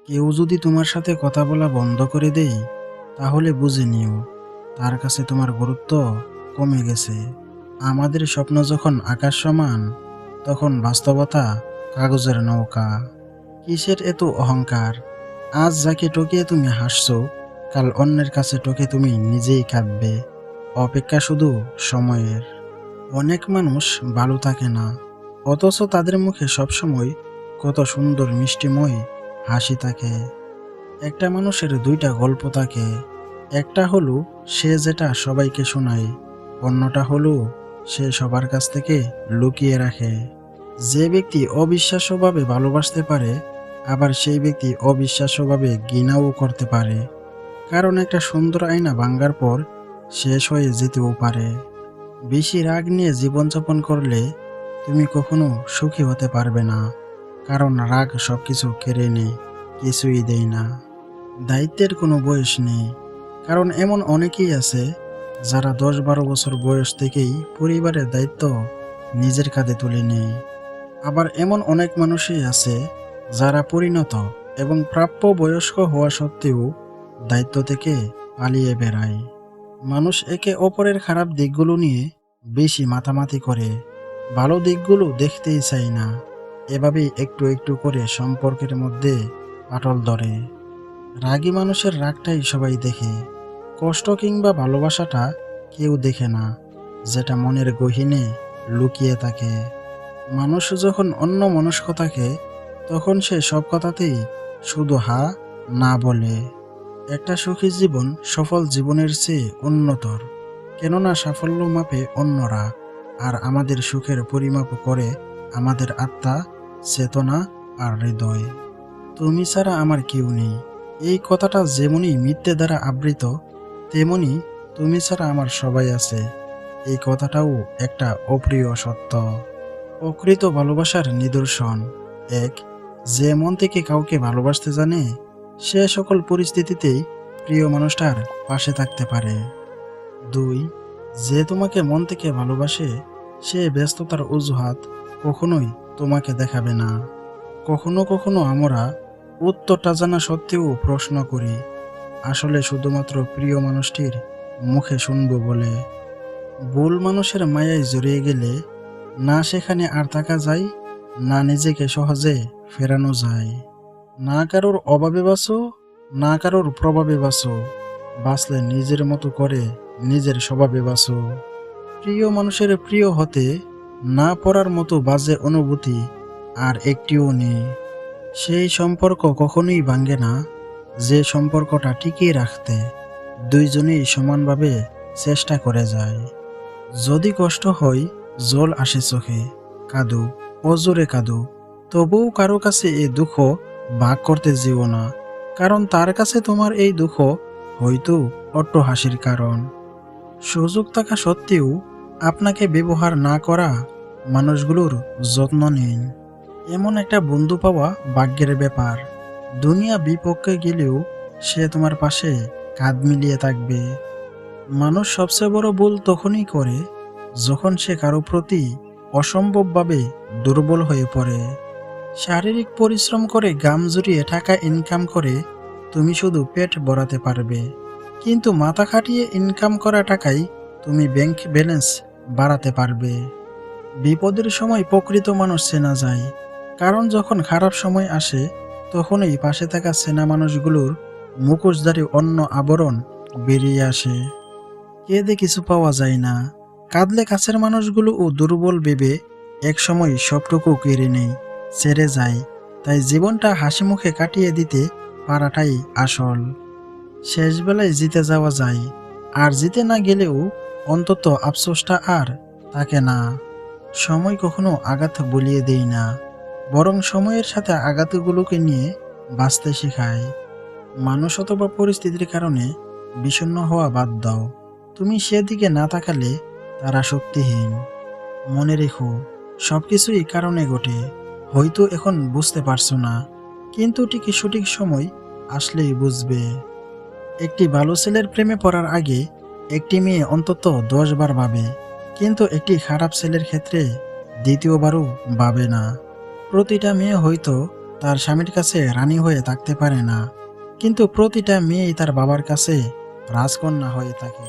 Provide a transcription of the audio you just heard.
কেউ যদি তোমার সাথে কথা বলা বন্ধ করে দেয়, তাহলে বুঝে নিও তার কাছে তোমার গুরুত্ব কমে গেছে। আমাদের স্বপ্ন যখন আকাশ সমান, তখন বাস্তবতা কাগজের নৌকা। কিসের এত অহংকার? আজ যাকে টকিয়ে তুমি হাসছো, কাল অন্যের কাছে টকে তুমি নিজেই কাঁদবে। অপেক্ষা শুধু সময়ের। অনেক মানুষ ভালো থাকে না, অথচ তাদের মুখে সবসময় কত সুন্দর মিষ্টিময় হাসি থাকে। একটা মানুষের দুইটা গল্প থাকে, একটা হলো সে যেটা সবাইকে শোনায়, অন্যটা হলো সে সবার কাছ থেকে লুকিয়ে রাখে। যে ব্যক্তি অবিশ্বাস্যভাবে ভালোবাসতে পারে, আবার সেই ব্যক্তি অবিশ্বাস্যভাবে ঘৃণাও করতে পারে। কারণ একটা সুন্দর আয়না ভাঙার পর শেষ হয়ে যেতেও পারে। বেশি রাগ নিয়ে জীবনযাপন করলে তুমি কখনো সুখী হতে পারবে না। কারণ রাগ সবকিছু কেড়ে নেয়, কিছুই দেয় না। দায়িত্বের কোনো বয়স নেই, কারণ এমন অনেকেই আছে যারা 10-12 বছর বয়স থেকেই পরিবারের দায়িত্ব নিজের কাঁধে তুলে নেয়। আবার এমন অনেক মানুষই আছে যারা পরিণত এবং প্রাপ্য বয়স্ক হওয়া সত্ত্বেও দায়িত্ব থেকে পালিয়ে বেড়ায়। মানুষ একে অপরের খারাপ দিকগুলো নিয়ে বেশি মাতামাতি করে, ভালো দিকগুলো দেখতেই চায় না। এভাবেই একটু একটু করে সম্পর্কের মধ্যে ফাটল ধরে। রাগী মানুষের রাগটাই সবাই দেখে, কষ্ট কিংবা ভালোবাসাটা কেউ দেখে না, যেটা মনের গহীনে লুকিয়ে থাকে। মানুষ যখন অন্য মনস্ক থাকে, তখন সে সব কথাতেই শুধু হা না বলে। একটা সুখী জীবন সফল জীবনের চেয়ে উন্নতর, কেননা সাফল্য মাপে অন্যরা, আর আমাদের সুখের পরিমাপ করে আমাদের আত্মা, চেতনা আর হৃদয়। তুমি ছাড়া আমার কেউ নেই, এই কথাটা যেমনই মিথ্যে দ্বারা আবৃত, তেমনি তুমি ছাড়া আমার সবাই আছে, এই কথাটাও একটা অপ্রিয় সত্য। প্রকৃত ভালোবাসার নিদর্শন: ১. যে মন থেকে কাউকে ভালোবাসতে জানে, সে সকল পরিস্থিতিতেই প্রিয় মানুষটার পাশে থাকতে পারে। ২. যে তোমাকে মন থেকে ভালোবাসে, সে ব্যস্ততার অজুহাত কখনোই তোমাকে দেখাবে না। কখনো কখনো আমরা উত্তরটা জানা সত্ত্বেও প্রশ্ন করি, আসলে শুধুমাত্র প্রিয় মানুষটির মুখে শুনবো বলে। ভুল মানুষের মায়ায় জড়িয়ে গেলে না সেখানে আর থাকা যায়, না নিজেকে সহজে ফেরানো যায়। না কারোর অভাবে বাঁচো, না কারোর প্রভাবে বাঁচো, বাঁচলে নিজের মতো করে নিজের স্বভাবে বাঁচো। প্রিয় মানুষের প্রিয় হতে না পারার মতো বাজে অনুভূতি আর একটিও নেই। সেই সম্পর্ক কখনোই ভাঙে না, যে সম্পর্কটা টিকিয়ে রাখতে দুইজনেই সমানভাবে চেষ্টা করে যায়। যদি কষ্ট হয়, জল আসে চোখে, কাঁদো, অজোরে কাঁদো, তবুও কারো কাছে এই দুঃখ ভাগ করতে যেও না, কারণ তার কাছে তোমার এই দুঃখ হয়তো অট্টহাসির কারণ। সুযোগ থাকা সত্ত্বেও আপনাকে ব্যবহার না করা মানুষগুলোর যত্ন নিন। এমন একটা বন্ধু পাওয়া ভাগ্যের ব্যাপার। দুনিয়া বিপক্ষে গেলেও সে তোমার পাশে কাঁধ মিলিয়ে থাকবে। মানুষ সবচেয়ে বড় ভুল তখনই করে যখন সে কারো প্রতি অসম্ভবভাবে দুর্বল হয়ে পড়ে। শারীরিক পরিশ্রম করে ঘাম জুড়িয়ে টাকা ইনকাম করে তুমি শুধু পেট ভরাতে পারবে, কিন্তু মাথা খাটিয়ে ইনকাম করা টাকায় তুমি ব্যাংক ব্যালেন্স বাড়াতে পারবে। বিপদের সময় প্রকৃত মানুষ চেনা যায়, কারণ যখন খারাপ সময় আসে, তখনই পাশে থাকা চেনা মানুষগুলোর মুখোশধারী অন্য আবরণ বেরিয়ে আসে। কেঁদে কিছু পাওয়া যায় না, কাঁদলে কাছের মানুষগুলো ও দুর্বল ভেবে একসময় সবটুকু কেড়ে নেই, ছেড়ে যায়। তাই জীবনটা হাসি মুখে কাটিয়ে দিতে পারাটাই আসল। শেষ বেলায় জিতে যাওয়া যায়, আর জিতে না গেলেও অন্তত আফসোসটা আর থাকে না। সময় কখনো আঘাত বলিয়ে দেয় না, বরং সময়ের সাথে আঘাতগুলোকে নিয়ে বাঁচতে শেখায়। মানুষ অথবা পরিস্থিতির কারণে বিষণ্ণ হওয়া বাদ দাও, তুমি সেদিকে না তাকালে তারা শক্তিহীন। মনে রেখো, সবকিছুই কারণে ঘটে, হয়তো এখন বুঝতে পারছো না, কিন্তু ঠিকই সঠিক সময় আসলেই বুঝবে। একটি ভালো ছেলের প্রেমে পড়ার আগে একটি মেয়ে অন্তত 10 বার ভাবে, কিন্তু একটি খারাপ ছেলের ক্ষেত্রে দ্বিতীয়বারও ভাবে না। প্রতিটা মেয়ে হয়তো তার স্বামীর কাছে রানী হয়ে থাকতে পারে না, কিন্তু প্রতিটা মেয়েই তার বাবার কাছে রাজকন্যা হয়ে থাকে।